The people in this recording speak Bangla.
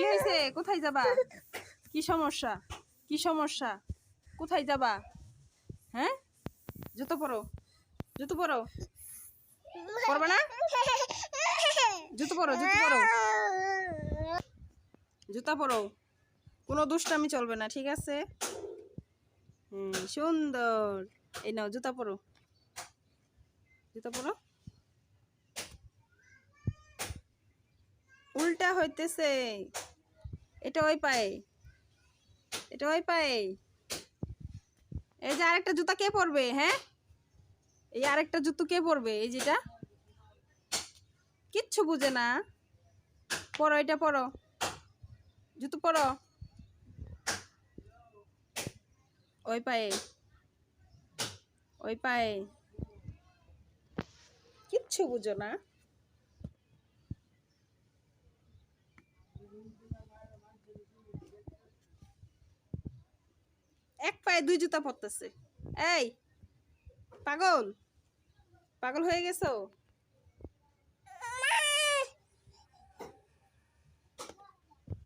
হয়েছে? কোথায় যাবা? কি সমস্যা? কি সমস্যা? কোথায় যাবা? হ্যাঁ, জুতো পরো, জুতো পরো। পরবে না? জুতো পরো, জুতো পরো, জুতা পরো। কোনো দুষ্টামি চলবে না, ঠিক আছে? সুন্দর। এই নাও জুতা পরো, জুতা পরো। উল্টা হইতেছে। এটা ওই পায়ে, এটা ওই পায়ে। এই যে আরেকটা জুতা কে পরবে? হ্যাঁ, এই আরেকটা জুতো কে পরবে? এই যেটা কিচ্ছু বুঝে না। পরো, এটা পরো, জুতো পরো। ওই পায়ে, ওই পায়ে। কিচ্ছু বুঝো না। এক পায়ে দুই জুতা পরতেছে। এই পাগল, পাগল হয়ে গেছো?